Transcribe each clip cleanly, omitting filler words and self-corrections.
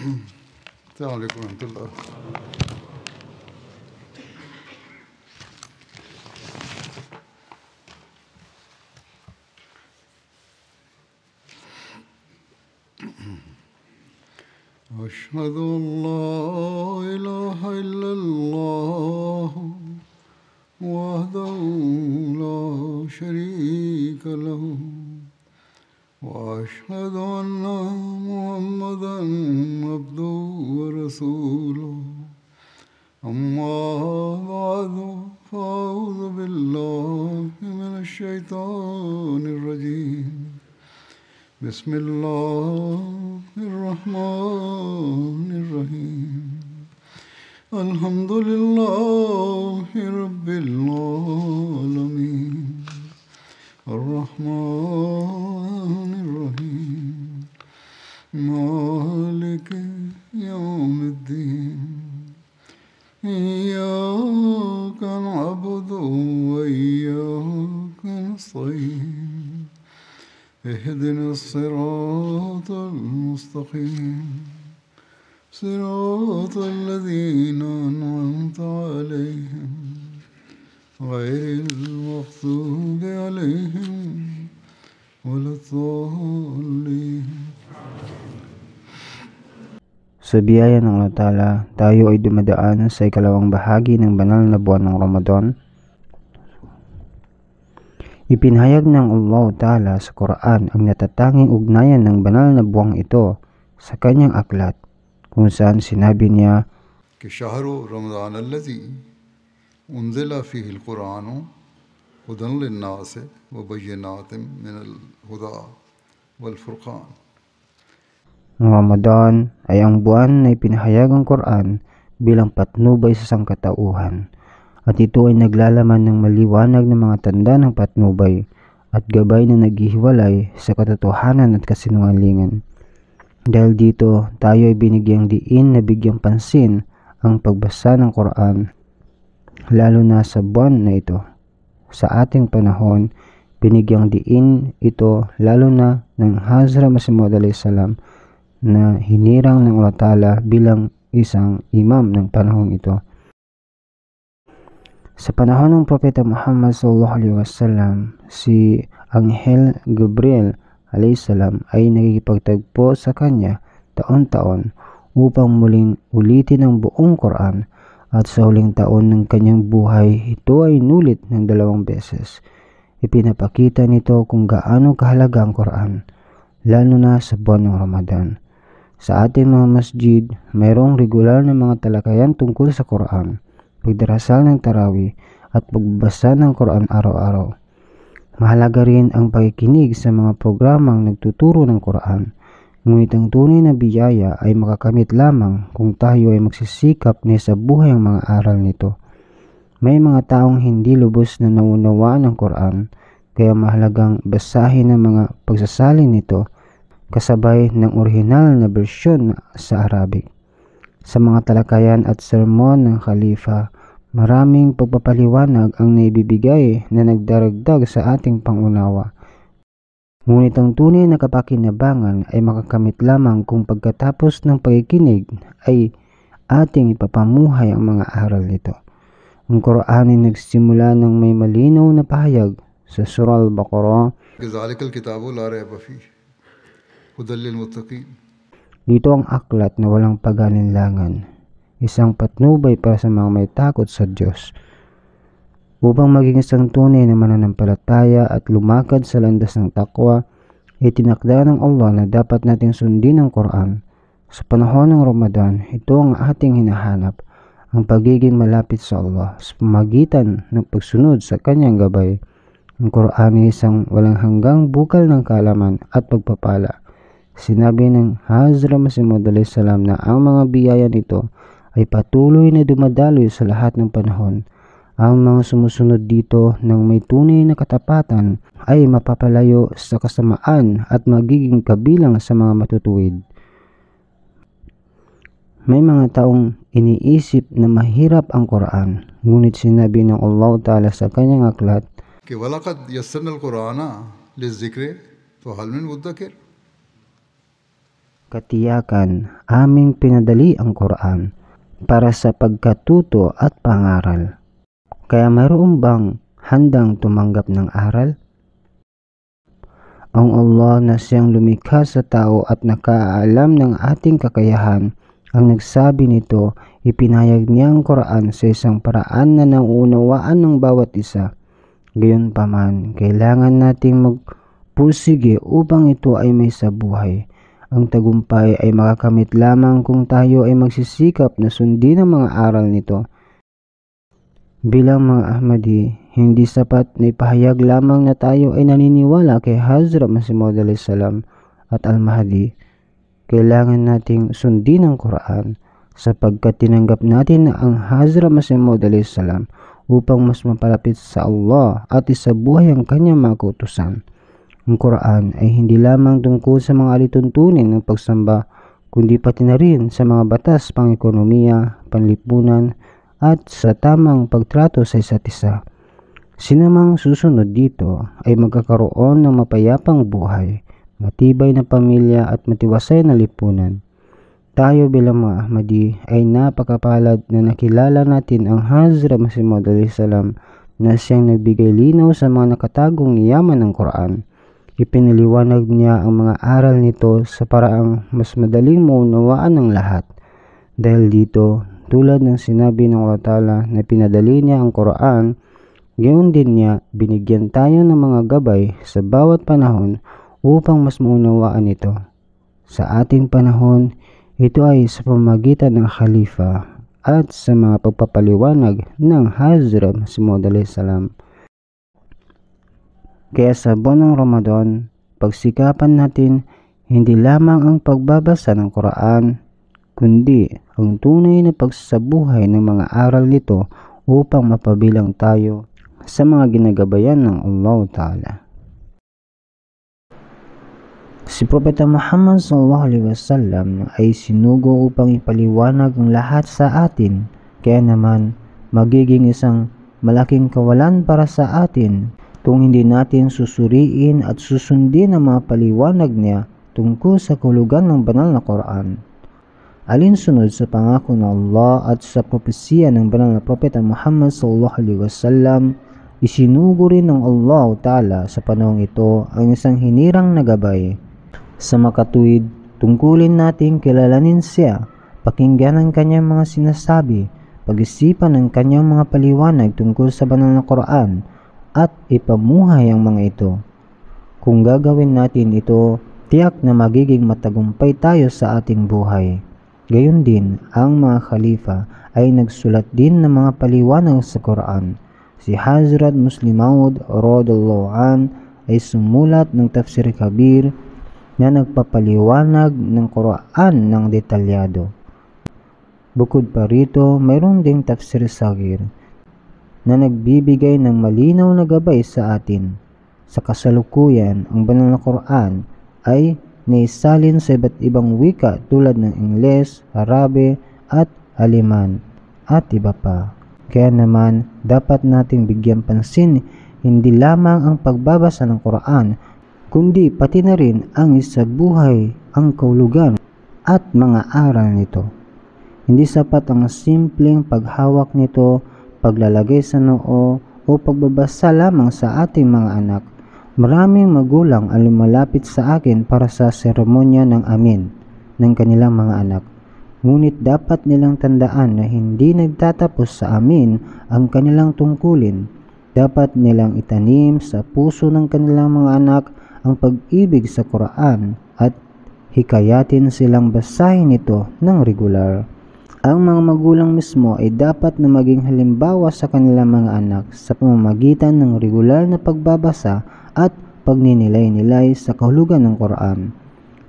السلام عليكم ورحمة الله. أشهد أن لا إله إلا الله وحده لا شريك له وأشهد أن محمدا عبده ورسوله أما بعد فأعوذ بالله من الشيطان الرجيم بسم الله الرحمن الرحيم الحمد لله رب العالمين الرحمن الرحيم مالك يوم الدين إياك نعبد وإياك نستعين اهدنا الصراط المستقيم صراط الذين أنعمت عليهم غير المغضوب عليهم ولا الضالين. Sa biyaya ng Allah Ta'ala, tayo ay dumadaan sa ikalawang bahagi ng banal na buwan ng Ramadan. Ipinahayag ng Allah Ta'ala sa Quran ang natatanging ugnayan ng banal na buwang ito sa kanyang aklat, kung saan sinabi niya, شهر رمضان الذي أنزل فيه القرآن هدى للناس وبينات من الهدى والفرقان. Ang Ramadan ay ang buwan na ipinahayag ang Quran bilang patnubay sa sangkatauhan, at ito ay naglalaman ng maliwanag na mga tanda ng patnubay at gabay na naghihiwalay sa katotohanan at kasinungalingan. Dahil dito, tayo ay binigyang diin na bigyang pansin ang pagbasa ng Quran, lalo na sa buwan na ito. Sa ating panahon, binigyang diin ito lalo na ng Hazrat Masih Maud a.s. na hinirang ng Allah Ta'ala bilang isang imam ng panahon ito. Sa panahon ng Propeta Muhammad SAW, si Anghel Gabriel a.s. ay nakikipagtagpo sa kanya taon-taon upang muling ulitin ang buong Quran, at sa huling taon ng kanyang buhay, ito ay nulit ng 2 beses. Ipinapakita nito kung gaano kahalaga ang Quran, lalo na sa buwan ng Ramadan. Sa ating mga masjid, mayroong regular na mga talakayan tungkol sa Quran, pagdarasal ng Tarawih at pagbabasa ng Quran araw-araw. Mahalaga rin ang pakikinig sa mga programang nagtuturo ng Quran, ngunit ang tunay na biyaya ay makakamit lamang kung tayo ay magsisikap na sa buhay ang mga aral nito. May mga taong hindi lubos na naunawaan ng Quran, kaya mahalagang basahin ang mga pagsasalin nito kasabay ng orihinal na bersyon sa Arabic. Sa mga talakayan at sermon ng Khalifa, maraming pagpapaliwanag ang naibibigay na nagdaragdag sa ating pangunawa. Ngunit ang tunay na kapakinabangan ay makakamit lamang kung pagkatapos ng pakikinig ay ating ipapamuhay ang mga aral nito. Ang Quran ay nagsimula ng may malinaw na pahayag sa Surah Al-Baqarah. Dito ang aklat na walang pag-alinlangan, isang patnubay para sa mga may takot sa Diyos. Upang maging isang tunay na mananampalataya at lumakad sa landas ng takwa, itinakda ng Allah na dapat nating sundin ang Quran. Sa panahon ng Ramadan, ito ang ating hinahanap, ang pagiging malapit sa Allah sa pamagitan ng pagsunod sa kanyang gabay. Ang Quran ay isang walang hanggang bukal ng kaalaman at pagpapala. Sinabi ng Hazrat Masih Maud a.s. na ang mga biyaya nito ay patuloy na dumadaloy sa lahat ng panahon. Ang mga sumusunod dito ng may tunay na katapatan ay mapapalayo sa kasamaan at magiging kabilang sa mga matutuwid. May mga taong iniisip na mahirap ang Quran, ngunit sinabi ng Allah Ta'ala sa kanyang aklat, وَلَقَدْ يَسَّرْنَا الْقُرْآنَ لِلذِّكْرِ فَهَلْ مِن مُدَّكِرٍ. katiyakan, aming pinadali ang Quran para sa pagkatuto at pangaral. Kaya mayroon bang handang tumanggap ng aral? Ang Allah na siyang lumikha sa tao at nakaalam ng ating kakayahan ang nagsabi nito. Ipinahayag niya ang Quran sa isang paraan na nauunawaan ng bawat isa. Gayunpaman, kailangan nating magpursige upang ito ay may sabuhay. Ang tagumpay ay makakamit lamang kung tayo ay magsisikap na sundin ang mga aral nito. Bilang mga Ahmadi, hindi sapat na ipahayag lamang na tayo ay naniniwala kay Hazrat Masih Maud salam at Al-Mahdi. Kailangan nating sundin ang Quran sapagkat tinanggap natin na ang Hazrat Masih Maud salam upang mas mapalapit sa Allah at isabuhay ang kanyang mga kautusan. Ang Quran ay hindi lamang tungkol sa mga alituntunin ng pagsamba, kundi pati na rin sa mga batas pang-ekonomiya, panlipunan, at sa tamang pagtrato sa isa't isa. Sinamang susunod dito ay magkakaroon ng mapayapang buhay, matibay na pamilya at matiwasay na lipunan. Tayo bilang mga Ahmadi ay napakapalad na nakilala natin ang Hazrat Masih Maud salam na siyang nagbigay linaw sa mga nakatagong yaman ng Quran. Ipinaliwanag niya ang mga aral nito sa paraang mas madaling maunawaan ng lahat. Dahil dito, tulad ng sinabi ng Allah Ta'ala na pinadali niya ang Quran, gayon din niya binigyan tayo ng mga gabay sa bawat panahon upang mas maunawaan ito. Sa ating panahon, ito ay sa pamamagitan ng Khalifa at sa mga pagpapaliwanag ng Hazrat Masih Maud salam. Kaya sa buwan ng Ramadan, pagsikapan natin hindi lamang ang pagbabasa ng Quran, kundi ang tunay na pagsabuhay ng mga aral nito upang mapabilang tayo sa mga ginagabayan ng Allah Ta'ala. Si Propeta Muhammad SAW ay sinugo upang ipaliwanag ang lahat sa atin, kaya naman magiging isang malaking kawalan para sa atin kung hindi natin susuriin at susundin ang mga paliwanag niya tungkol sa kahulugan ng banal na Quran. Alinsunod sa pangako ng Allah at sa propesiya ng banal na Propeta Muhammad SAW, isinugo rin ng Allah Ta'ala sa panahong ito ang isang hinirang na gabay. Sa makatuwid, tungkulin natin kilalanin siya, pakinggan ang kanyang mga sinasabi, pag-isipan ang kanyang mga paliwanag tungkol sa banal na Quran, at ipamuhay ang mga ito. Kung gagawin natin ito, tiyak na magiging matagumpay tayo sa ating buhay. Gayon din, ang mga khalifa ay nagsulat din ng mga paliwanag sa Quran. Si Hazrat Masih Maud radhiyallahu an ay sumulat ng Tafsir Kabir na nagpapaliwanag ng Quran ng detalyado. Bukod pa rito, mayroon ding Tafsir Saghir na nagbibigay ng malinaw na gabay sa atin. Sa kasalukuyan, ang banal na Quran ay naisalin sa iba't ibang wika tulad ng Ingles, Arabe at Aleman at iba pa. Kaya naman, dapat nating bigyan pansin hindi lamang ang pagbabasa ng Quran, kundi pati na rin ang isabuhay, ang kahulugan at mga aral nito. Hindi sapat ang simpleng paghawak nito, paglalagay sa noo o pagbabasa lamang sa ating mga anak. Maraming magulang ang lumalapit sa akin para sa seremonya ng amin ng kanilang mga anak. Ngunit dapat nilang tandaan na hindi nagtatapos sa amin ang kanilang tungkulin. Dapat nilang itanim sa puso ng kanilang mga anak ang pag-ibig sa Quran at hikayatin silang basahin ito ng regular. Ang mga magulang mismo ay dapat na maging halimbawa sa kanilang mga anak sa pamamagitan ng regular na pagbabasa at pagninilay-nilay sa kahulugan ng Quran.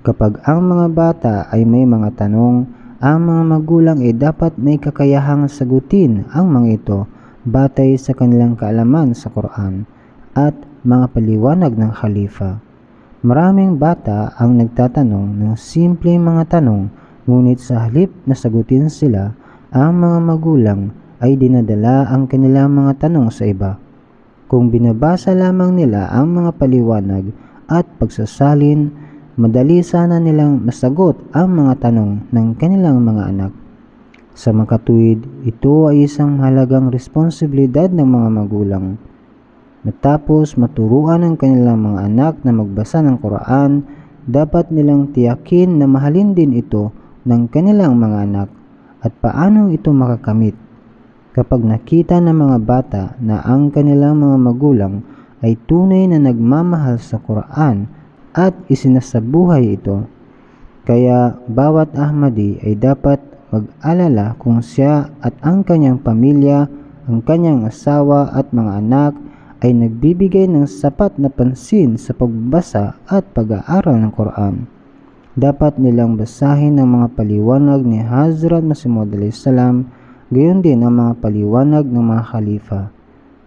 Kapag ang mga bata ay may mga tanong, ang mga magulang ay dapat may kakayahang sagutin ang mga ito batay sa kanilang kaalaman sa Quran at mga paliwanag ng Khalifa. Maraming bata ang nagtatanong ng simpleng mga tanong, ngunit sa halip na sagutin sila, ang mga magulang ay dinadala ang kanilang mga tanong sa iba. Kung binabasa lamang nila ang mga paliwanag at pagsasalin, madali sana nilang masagot ang mga tanong ng kanilang mga anak. Sa makatuwid, ito ay isang mahalagang responsibilidad ng mga magulang. Matapos maturuan ang kanilang mga anak na magbasa ng Quran, dapat nilang tiyakin na mahalin din ito ng kanilang mga anak at paano ito makakamit. Kapag nakita ng mga bata na ang kanilang mga magulang ay tunay na nagmamahal sa Quran at isinasabuhay ito, kaya bawat Ahmadi ay dapat mag-alala kung siya at ang kanyang pamilya, ang kanyang asawa at mga anak ay nagbibigay ng sapat na pansin sa pagbasa at pag-aaral ng Quran. Dapat nilang basahin ang mga paliwanag ni Hazrat Masih Maud a.s. gayon din ang mga paliwanag ng mga khalifa.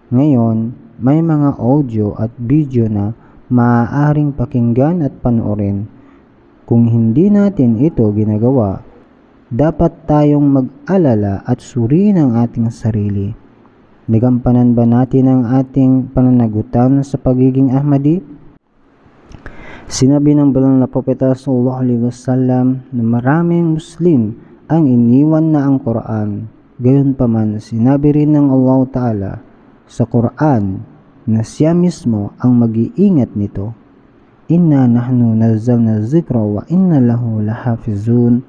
Ngayon, may mga audio at video na maaaring pakinggan at panoorin. Kung hindi natin ito ginagawa, dapat tayong mag-alala at suriin ang ating sarili. Nagampanan ba natin ang ating pananagutan sa pagiging Ahmadi? Sinabi ng banal na propeta sallallahu alaihi wasallam na maraming Muslim ang iniwan na ang Quran. Gayunpaman, sinabi rin ng Allah Ta'ala sa Quran na siya mismo ang mag-iingat nito. Inna nahnu nazzalna zikra wa inna lahu lahafizun.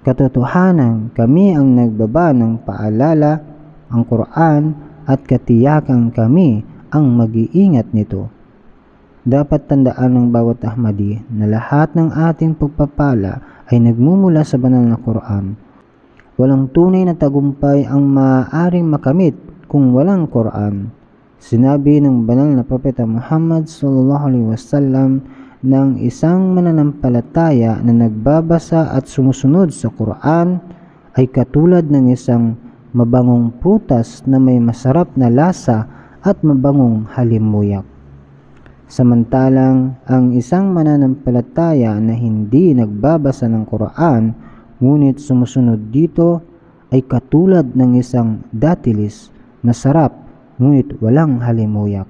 Katotohanan, kami ang nagbaba ng paalala, ang Quran, at katiyakan kami ang mag-iingat nito. Dapat tandaan ng bawat Ahmadi na lahat ng ating pagpapala ay nagmumula sa banal na Quran. Walang tunay na tagumpay ang maaaring makamit kung walang Quran. Sinabi ng banal na propeta Muhammad sallallahu alaihi wasallam ng isang mananampalataya na nagbabasa at sumusunod sa Quran ay katulad ng isang mabangong prutas na may masarap na lasa at mabangong halimuyak. Samantalang ang isang mananampalataya na hindi nagbabasa ng Quran ngunit sumusunod dito ay katulad ng isang datilis na sarap ngunit walang halimuyak.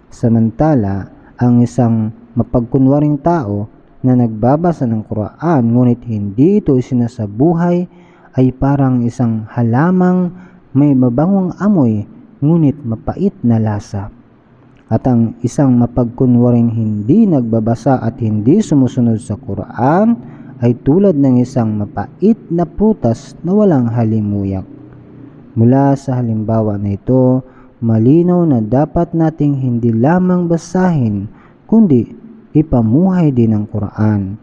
Samantala, ang isang mapagkunwaring tao na nagbabasa ng Quran ngunit hindi ito isinasabuhay ay parang isang halamang may mabangong amoy ngunit mapait na lasa. At ang isang mapagkunwaring hindi nagbabasa at hindi sumusunod sa Quran ay tulad ng isang mapait na prutas na walang halimuyak. Mula sa halimbawa na ito, malinaw na dapat nating hindi lamang basahin kundi ipamuhay din ang Quran.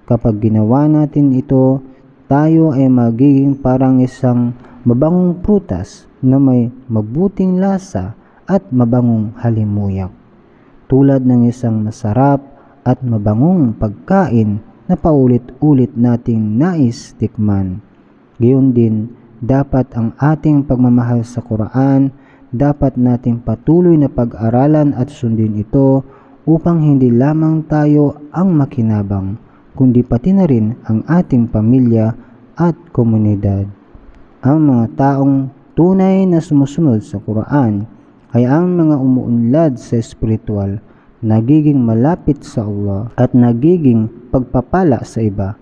Kapag ginawa natin ito, tayo ay magiging parang isang mabangong prutas na may mabuting lasa at mabangong halimuyak, tulad ng isang masarap at mabangong pagkain na paulit-ulit nating nais tikman. Gayon din, dapat ang ating pagmamahal sa Quran, dapat nating patuloy na pag-aralan at sundin ito upang hindi lamang tayo ang makinabang, kundi pati na rin ang ating pamilya at komunidad. Ang mga taong tunay na sumusunod sa Quran ay ang mga umuunlad sa espiritual, nagiging malapit sa Allah at nagiging pagpapala sa iba.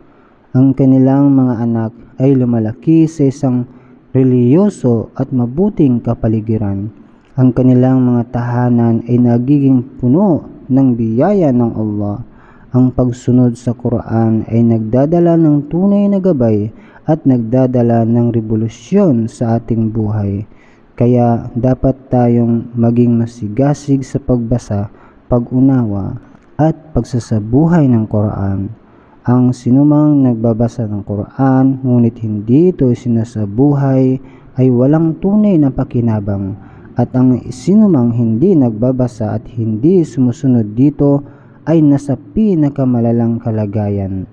Ang kanilang mga anak ay lumalaki sa isang reliyoso at mabuting kapaligiran. Ang kanilang mga tahanan ay nagiging puno ng biyaya ng Allah. Ang pagsunod sa Quran ay nagdadala ng tunay na gabay at nagdadala ng revolusyon sa ating buhay. Kaya dapat tayong maging masigasig sa pagbasa, pag-unawa at pagsasabuhay ng Quran. Ang sinumang nagbabasa ng Quran ngunit hindi ito sinasabuhay ay walang tunay na pakinabang, at ang sinumang hindi nagbabasa at hindi sumusunod dito ay nasa pinakamalalang kalagayan.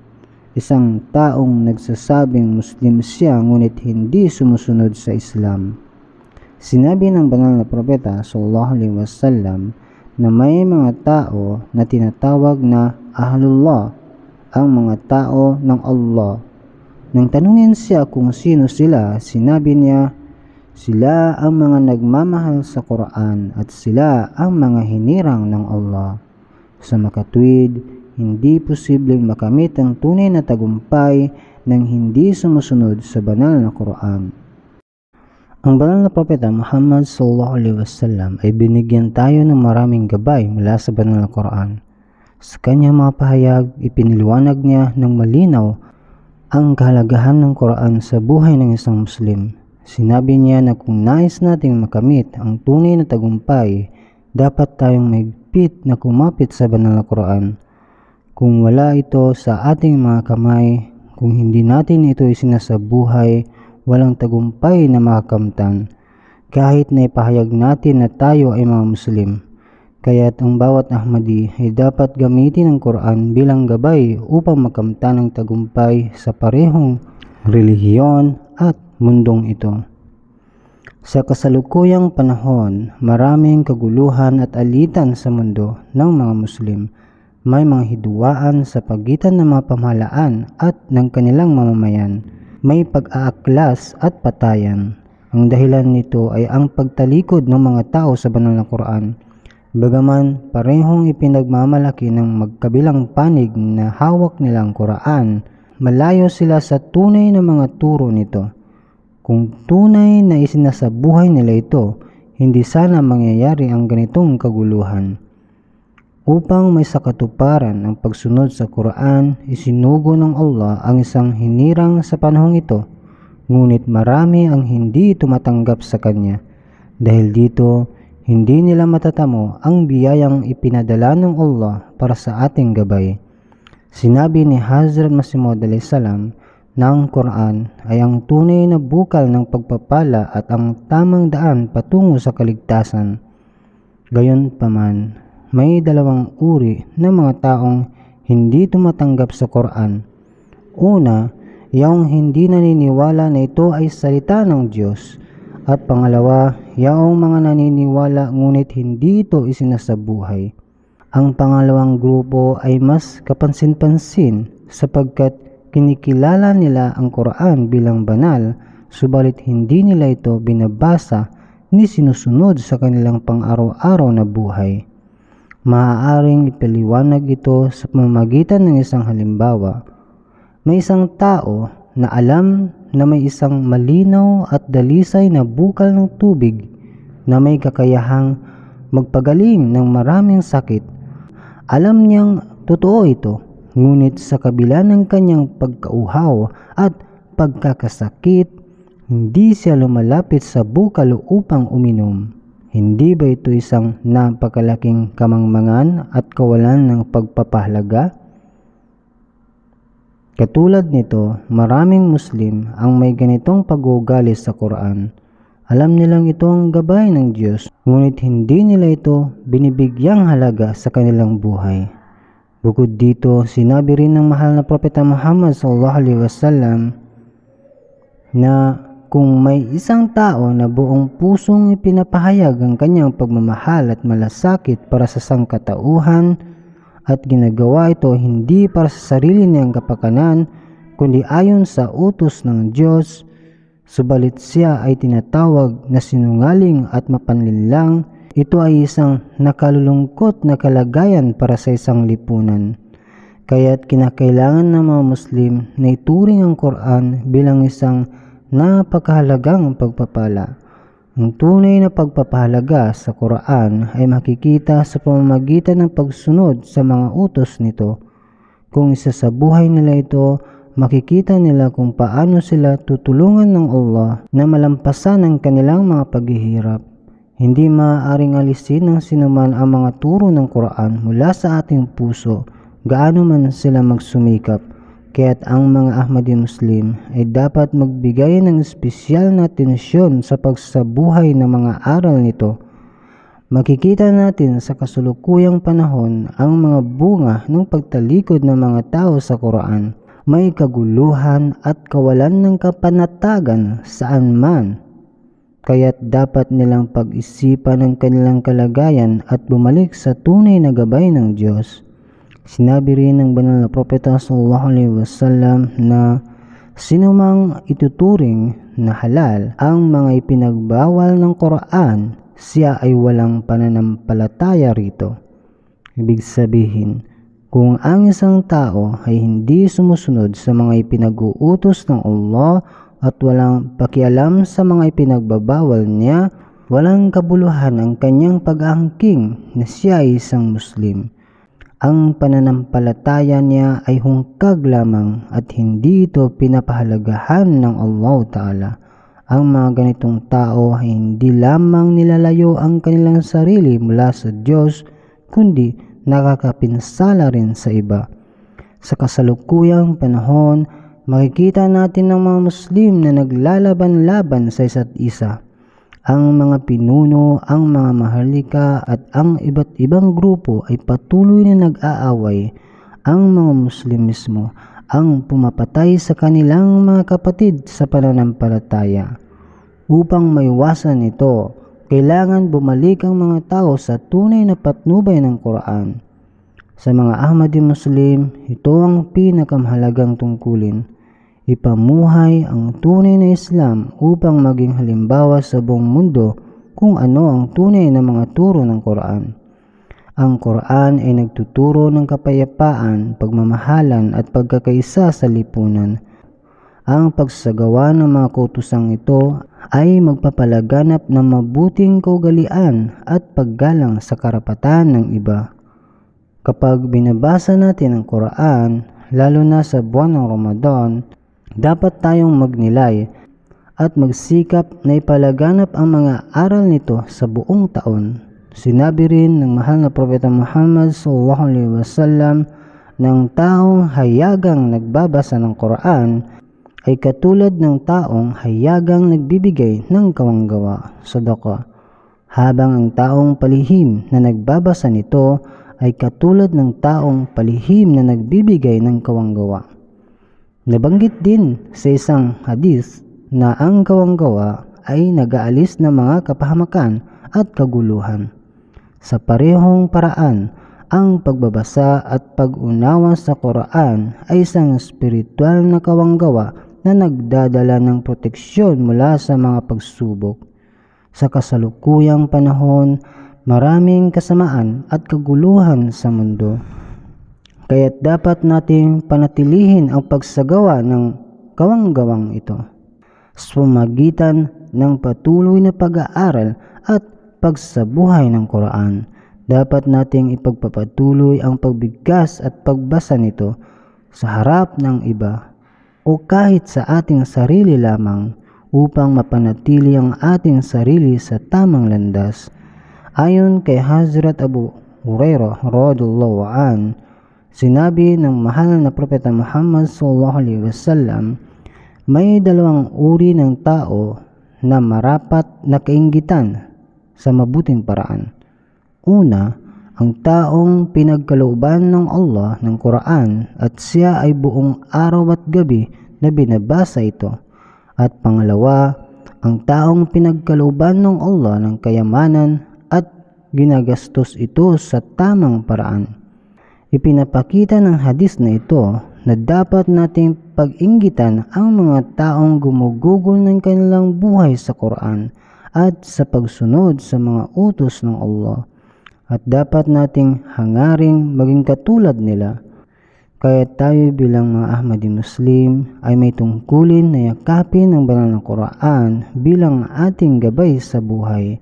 Isang taong nagsasabing Muslim siya ngunit hindi sumusunod sa Islam. Sinabi ng banal na propeta sallallahu alaihi wasallam na may mga tao na tinatawag na Ahlullah, ang mga tao ng Allah. Nang tanungin siya kung sino sila, sinabi niya, sila ang mga nagmamahal sa Quran at sila ang mga hinirang ng Allah. Sa makatwid, hindi posibleng makamit ang tunay na tagumpay nang hindi sumusunod sa banal na Quran. Ang banal na propeta Muhammad sallallahu alaihi wasallam ay binigyan tayo ng maraming gabay mula sa banal na Quran. Sa kanyang mga pahayag, ipiniliwanag niya ng malinaw ang kahalagahan ng Quran sa buhay ng isang Muslim. Sinabi niya na kung nais nating makamit ang tunay na tagumpay, dapat tayong mahigpit na kumapit sa banal na Quran. Kung wala ito sa ating mga kamay, kung hindi natin ito isinasabuhay, walang tagumpay na makakamtan, kahit na ipahayag natin na tayo ay mga Muslim. Kaya't ang bawat Ahmadi ay dapat gamitin ang Quran bilang gabay upang makamtan ang tagumpay sa parehong relihiyon at mundong ito. Sa kasalukuyang panahon, maraming kaguluhan at alitan sa mundo ng mga Muslim. May mga hidwaan sa pagitan ng mga pamahalaan at ng kanilang mamamayan. May pag-aaklas at patayan. Ang dahilan nito ay ang pagtalikod ng mga tao sa banal na Quran. Bagaman parehong ipinagmamalaki ng magkabilang panig na hawak nilang Quran, malayo sila sa tunay na mga turo nito. Kung tunay na isinasabuhay nila ito, hindi sana mangyayari ang ganitong kaguluhan. Upang may sakatuparan ang pagsunod sa Quran, isinugo ng Allah ang isang hinirang sa panahong ito, ngunit marami ang hindi tumatanggap sa kanya. Dahil dito, hindi nila matatamo ang biyayang ipinadala ng Allah para sa ating gabay. Sinabi ni Hazrat Masih Maud a.s. na ang Quran ay ang tunay na bukal ng pagpapala at ang tamang daan patungo sa kaligtasan. Gayunpaman, may dalawang uri ng mga taong hindi tumatanggap sa Quran. Una, yung hindi naniniwala na ito ay salita ng Diyos. At pangalawa, yung mga naniniwala ngunit hindi ito isinasabuhay. Ang pangalawang grupo ay mas kapansin-pansin sapagkat kinikilala nila ang Quran bilang banal, subalit hindi nila ito binabasa ni sinusunod sa kanilang pang-araw-araw na buhay. Maaaring ipaliwanag ito sa pamamagitan ng isang halimbawa. May isang tao na alam na may isang malinaw at dalisay na bukal ng tubig na may kakayahang magpagaling ng maraming sakit. Alam niyang totoo ito, ngunit sa kabila ng kanyang pagkauhaw at pagkakasakit, hindi siya lumalapit sa bukal upang uminom. Hindi ba ito isang napakalaking kamangmangan at kawalan ng pagpapahalaga? Katulad nito, maraming Muslim ang may ganitong pag-uugali sa Quran. Alam nilang ito ang gabay ng Diyos, ngunit hindi nila ito binibigyang halaga sa kanilang buhay. Bukod dito, sinabi rin ng mahal na propeta Muhammad sallallahu alaihi wasallam na kung may isang tao na buong pusong ipinapahayag ang kanyang pagmamahal at malasakit para sa sangkatauhan at ginagawa ito hindi para sa sarili niyang kapakanan kundi ayon sa utos ng Diyos, subalit siya ay tinatawag na sinungaling at mapanlinlang, ito ay isang nakalulungkot na kalagayan para sa isang lipunan. Kaya't kinakailangan ng mga Muslim na ituring ang Quran bilang isang napakahalagang pagpapala. Ang tunay na pagpapahalaga sa Quran ay makikita sa pamamagitan ng pagsunod sa mga utos nito. Kung isasabuhay nila ito, makikita nila kung paano sila tutulungan ng Allah na malampasan ang kanilang mga paghihirap. Hindi maaaring alisin ng sinuman ang mga turo ng Quran mula sa ating puso, gaano man sila magsumikap. Kaya't ang mga Ahmadi Muslim ay dapat magbigay ng espesyal na atensyon sa pagsabuhay ng mga aral nito. Makikita natin sa kasulukuyang panahon ang mga bunga ng pagtalikod ng mga tao sa Quran. May kaguluhan at kawalan ng kapanatagan saan man. Kaya't dapat nilang pag-isipan ang kanilang kalagayan at bumalik sa tunay na gabay ng Diyos. Sinabi rin ng banal na propeta sallallahu alaihi wasallam na sinumang ituturing na halal ang mga ipinagbawal ng Quran, siya ay walang pananampalataya rito. Ibig sabihin, Kung ang isang tao ay hindi sumusunod sa mga ipinag-uutos ng Allah at walang pakialam sa mga ipinagbabawal niya, walang kabuluhan ang kanyang pag-aangking na siya ay isang Muslim. Ang pananampalataya niya ay hungkag lamang at hindi ito pinapahalagahan ng Allah Ta'ala. Ang mga ganitong tao ay hindi lamang nilalayo ang kanilang sarili mula sa Diyos, kundi nakakapinsala rin sa iba. Sa kasalukuyang panahon, makikita natin ng mga Muslim na naglalaban-laban sa isa't isa. Ang mga pinuno, ang mga maharlika at ang iba't ibang grupo ay patuloy na nag-aaway. Ang mga Muslim mismo ang pumapatay sa kanilang mga kapatid sa pananampalataya. Upang maiwasan ito, kailangan bumalik ang mga tao sa tunay na patnubay ng Quran. Sa mga Ahmadi Muslim, ito ang pinakamahalagang tungkulin. Ipamuhay ang tunay na Islam upang maging halimbawa sa buong mundo kung ano ang tunay na mga turo ng Quran. Ang Quran ay nagtuturo ng kapayapaan, pagmamahalan at pagkakaisa sa lipunan. Ang pagsagawa ng mga kautusang ito ay magpapalaganap ng mabuting kaugalian at paggalang sa karapatan ng iba. Kapag binabasa natin ang Quran, lalo na sa buwan ng Ramadan, dapat tayong magnilay at magsikap na ipalaganap ang mga aral nito sa buong taon. Sinabi rin ng mahal na Propeta Muhammad SAW na ang taong hayagang nagbabasa ng Quran ay katulad ng taong hayagang nagbibigay ng kawanggawa, sadaqah, habang ang taong palihim na nagbabasa nito ay katulad ng taong palihim na nagbibigay ng kawanggawa. Nabanggit din sa isang hadith na ang kawanggawa ay nag-aalis ng mga kapahamakan at kaguluhan. Sa parehong paraan, ang pagbabasa at pag-unawa sa Quran ay isang spiritual na kawanggawa na nagdadala ng proteksyon mula sa mga pagsubok. Sa kasalukuyang panahon, maraming kasamaan at kaguluhan sa mundo. Kaya't dapat nating panatilihin ang pagsagawa ng kawanggawang ito sa pamamagitan ng patuloy na pag-aaral at pagsabuhay ng Quran. Dapat nating ipagpapatuloy ang pagbigkas at pagbasa nito sa harap ng iba o kahit sa ating sarili lamang upang mapanatili ang ating sarili sa tamang landas. Ayon kay Hazrat Abu Hurairah radhiyallahu anhu, sinabi ng mahal na Propeta Muhammad SAW, may dalawang uri ng tao na marapat na kainggitan sa mabuting paraan. Una, ang taong pinagkalooban ng Allah ng Quran at siya ay buong araw at gabi na binabasa ito. At pangalawa, ang taong pinagkalooban ng Allah ng kayamanan at ginagastos ito sa tamang paraan. Ipinapakita ng hadis na ito na dapat nating pag-inggitan ang mga taong gumugugol ng kanilang buhay sa Quran at sa pagsunod sa mga utos ng Allah. At dapat nating hangaring maging katulad nila. Kaya tayo bilang mga Ahmadi Muslim ay may tungkulin na yakapin ang banal na Quran bilang ating gabay sa buhay.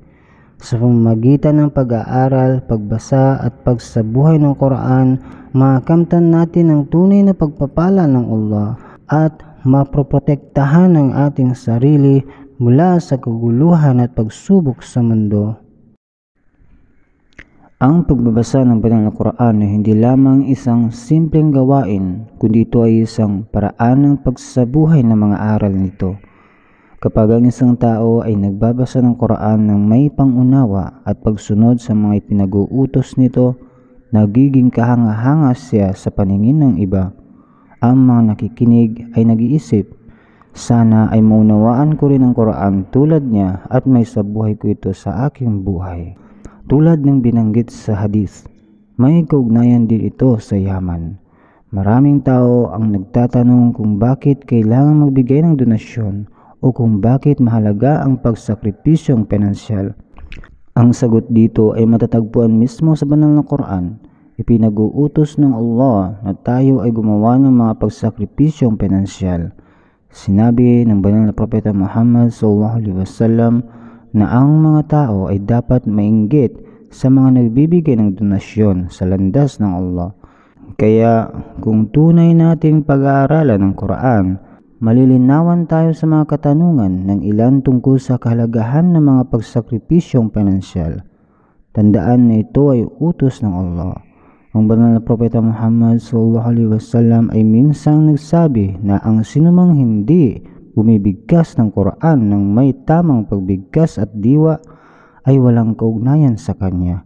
Sa pamamagitan ng pag-aaral, pagbasa at pagsabuhay ng Quran, makakamtan natin ang tunay na pagpapala ng Allah at maproprotektahan ang ating sarili mula sa kaguluhan at pagsubok sa mundo. Ang pagbabasa ng banal na Quran ay hindi lamang isang simpleng gawain, kundi ito ay isang paraan ng pagsabuhay ng mga aral nito. Kapag ang isang tao ay nagbabasa ng Quran ng may pangunawa at pagsunod sa mga ipinag-uutos nito, nagiging kahanga-hanga siya sa paningin ng iba. Ang mga nakikinig ay nag-iisip, sana ay maunawaan ko rin ang Quran tulad niya at may sabuhay ko ito sa aking buhay. Tulad ng binanggit sa hadith, may kaugnayan din ito sa yaman. Maraming tao ang nagtatanong kung bakit kailangan magbigay ng donasyon o kung bakit mahalaga ang pagsakripisyong pinansyal. Ang sagot dito ay matatagpuan mismo sa banal na Quran. Ipinag-uutos ng Allah na tayo ay gumawa ng mga pagsakripisyong pinansyal. Sinabi ng banal na propeta Muhammad SAW na ang mga tao ay dapat mainggit sa mga nagbibigay ng donasyon sa landas ng Allah. Kaya kung tunay nating pag-aaralan ng Quran, malilinawan tayo sa mga katanungan ng ilan tungkol sa kahalagahan ng mga pagsakripisyong pinansyal. Tandaan na ito ay utos ng Allah. Ang banal na propeta Muhammad SAW ay minsang nagsabi na ang sinumang hindi bumibigkas ng Quran ng may tamang pagbigkas at diwa ay walang kaugnayan sa kanya.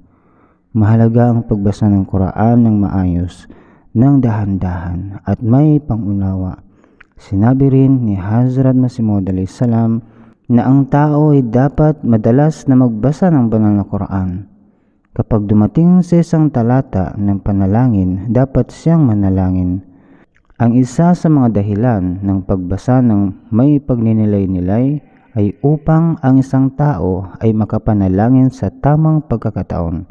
Mahalaga ang pagbasa ng Quran ng maayos, ng dahan-dahan at may pangunawa. Sinabi rin ni Hazrat Masih Maud a.s. na ang tao ay dapat madalas na magbasa ng banal na Quran. Kapag dumating sa isang talata ng panalangin, dapat siyang manalangin. Ang isa sa mga dahilan ng pagbasa ng may pagninilay-nilay ay upang ang isang tao ay makapanalangin sa tamang pagkakataon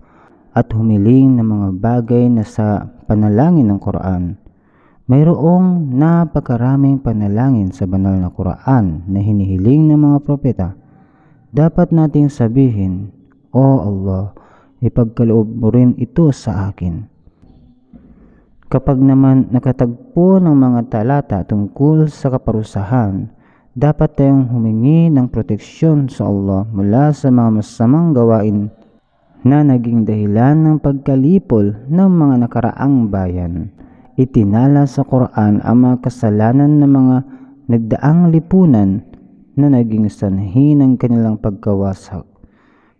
at humiling ng mga bagay na sa panalangin ng Quran. Mayroong napakaraming panalangin sa banal na Quran na hinihiling ng mga propeta. Dapat nating sabihin, "O Allah, ipagkaloob mo rin ito sa akin." Kapag naman nakatagpo ng mga talata tungkol sa kaparusahan, dapat tayong humingi ng proteksyon sa Allah mula sa mga masamang gawain na naging dahilan ng pagkalipol ng mga nakaraang bayan. Itinala sa Quran ang mga kasalanan ng mga nagdaang lipunan na naging sanhi ng kanilang pagkawasak.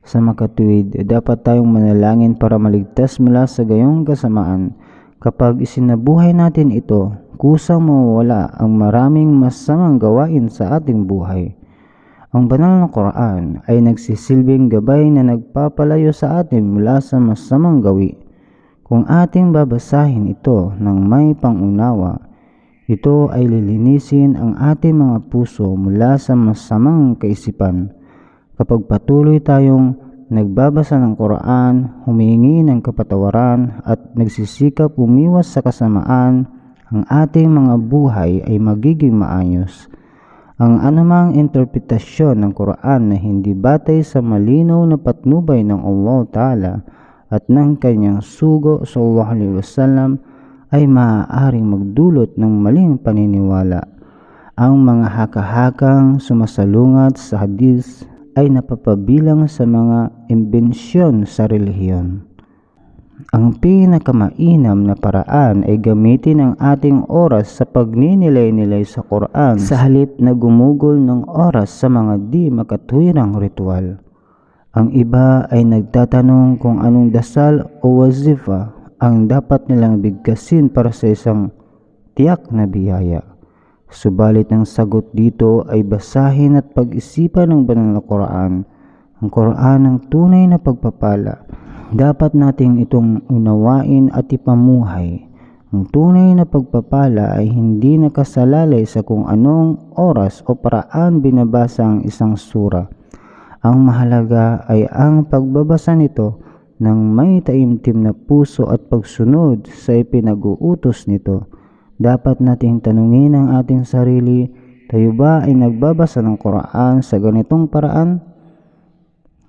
Sa makatuwid, dapat tayong manalangin para maligtas mula sa gayong kasamaan. Kapag isinabuhay natin ito, kusang mawawala ang maraming masamang gawain sa ating buhay. Ang banal na Quran ay nagsisilbing gabay na nagpapalayo sa atin mula sa masamang gawi. Kung ating babasahin ito ng may pangunawa, ito ay lilinisin ang ating mga puso mula sa masamang kaisipan. Kapag patuloy tayong nagbabasa ng Quran, humingi ng kapatawaran at nagsisikap umiwas sa kasamaan, ang ating mga buhay ay magiging maayos. Ang anumang interpretasyon ng Quran na hindi batay sa malinaw na patnubay ng Allah Ta'ala at ng kanyang sugo SAW ay maaaring magdulot ng maling paniniwala. Ang mga haka-hakang sumasalungat sa hadith ay napapabilang sa mga imbensyon sa relihiyon. Ang pinakamainam na paraan ay gamitin ang ating oras sa pagninilay-nilay sa Quran sa halip na gumugol ng oras sa mga di makatwirang ritual. Ang iba ay nagtatanong kung anong dasal o wazifa ang dapat nilang bigkasin para sa isang tiyak na biyaya. Subalit ang sagot dito ay basahin at pag-isipan ng banal na Quran. Ang Quran ang tunay na pagpapala. Dapat nating itong unawain at ipamuhay. Ang tunay na pagpapala ay hindi nakasalalay sa kung anong oras o paraan binabasa ang isang sura. Ang mahalaga ay ang pagbabasa nito ng may taimtim na puso at pagsunod sa ipinag-uutos nito. Dapat nating tanungin ang ating sarili, tayo ba ay nagbabasa ng Quran sa ganitong paraan?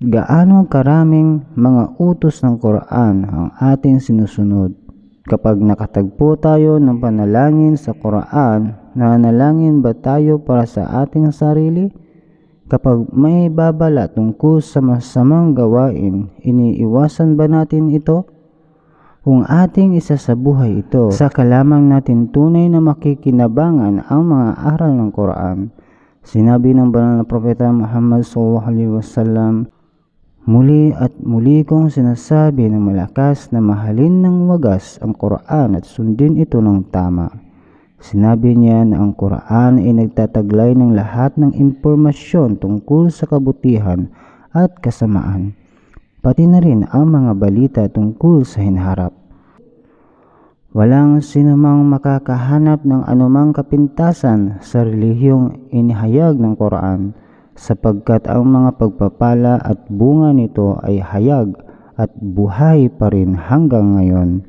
Gaano karaming mga utos ng Quran ang ating sinusunod? Kapag nakatagpo tayo ng panalangin sa Quran, nanalangin ba tayo para sa ating sarili? Kapag may babala tungkol sa masamang gawain, iniiwasan ba natin ito? Kung ating isasabuhay ito, saka lamang natin tunay na makikinabangan ang mga aral ng Quran. Sinabi ng banal na propeta Muhammad SAW, "Muli at muli kong sinasabi ng malakas na mahalin ng wagas ang Quran at sundin ito ng tama." Sinabi niya na ang Quran ay nagtataglay ng lahat ng impormasyon tungkol sa kabutihan at kasamaan, pati na rin ang mga balita tungkol sa hinaharap. Walang sinumang makakahanap ng anumang kapintasan sa relihiyong inihayag ng Quran, sapagkat ang mga pagpapala at bunga nito ay hayag at buhay pa rin hanggang ngayon.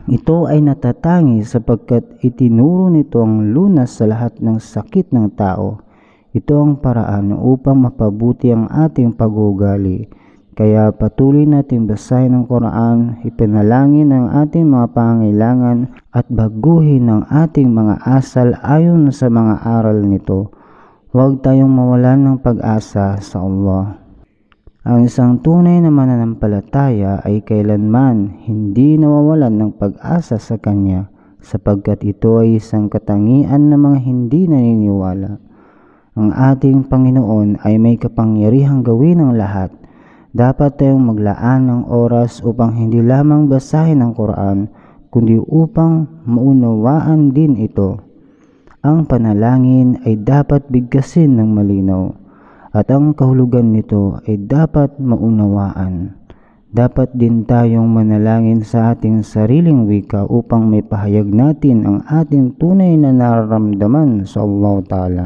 Ito ay natatangi sapagkat itinuro nito ang lunas sa lahat ng sakit ng tao. Ito ang paraan upang mapabuti ang ating pag-uugali. Kaya patuloy nating basahin ang Quran, ipanalangin ang ating mga pangangailangan at baguhin ang ating mga asal ayon sa mga aral nito. Huwag tayong mawalan ng pag-asa sa Allah. Ang isang tunay na mananampalataya ay kailanman hindi nawawalan ng pag-asa sa Kanya sapagkat ito ay isang katangian ng mga hindi naniniwala. Ang ating Panginoon ay may kapangyarihang gawin ang lahat. Dapat tayong maglaan ng oras upang hindi lamang basahin ang Quran, kundi upang maunawaan din ito. Ang panalangin ay dapat bigkasin ng malinaw, at ang kahulugan nito ay dapat maunawaan. Dapat din tayong manalangin sa ating sariling wika upang may pahayag natin ang ating tunay na nararamdaman sa Allah Ta'ala.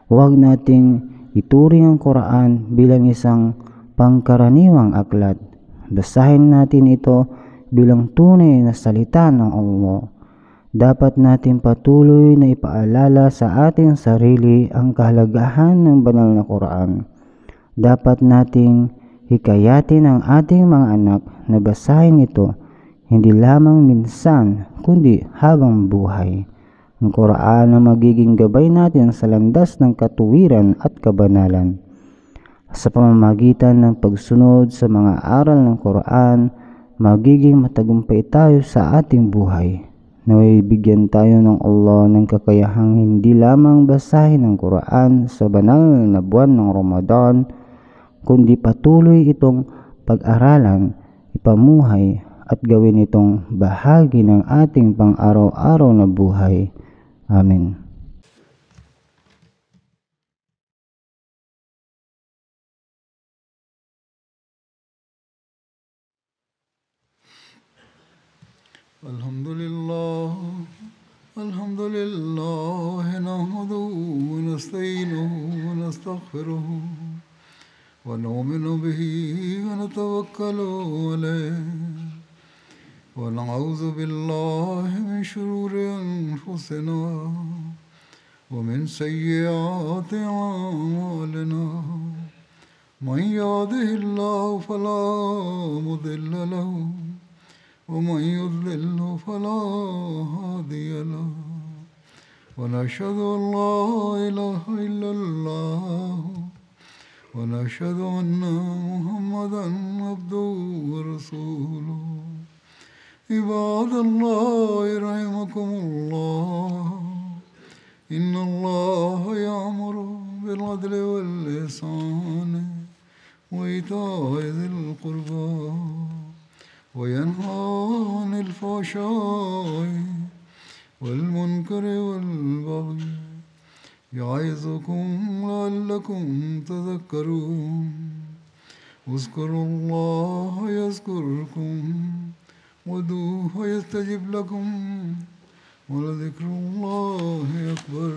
Huwag nating ituring ang Quran bilang isang pangkaraniwang aklat. Basahin natin ito bilang tunay na salita ng Allah. Dapat natin patuloy na ipaalala sa ating sarili ang kahalagahan ng banal na Quran. Dapat nating hikayatin ang ating mga anak na basahin ito hindi lamang minsan kundi habang buhay. Ang Quran ang magiging gabay natin sa landas ng katuwiran at kabanalan. Sa pamamagitan ng pagsunod sa mga aral ng Quran, magiging matagumpay tayo sa ating buhay. Naway bigyan tayo ng Allah ng kakayahang hindi lamang basahin ang Quran sa banal na buwan ng Ramadan, kundi patuloy itong pag-aralan, ipamuhay at gawin itong bahagi ng ating pang-araw-araw na buhay. Amen. الحمد لله نحمده ونستعينه ونستغفره ونؤمن به ونتوكل عليه ونعوذ بالله من شرور أنفسنا ومن سيئات أعمالنا من يهده الله فلا مضل له ومن يضلل فلا هادي له ونشهد أن لا إله إلا الله ونشهد أن محمدا عبده ورسوله عباد الله رحمكم الله إن الله يأمر بالعدل والإحسان وإيتاء ذي القربى وينهى عن الفحشاء والمنكر والبغي يعظكم لعلكم تذكرون اذكروا الله يذكركم وادعوه يستجب لكم ولذكر الله أكبر.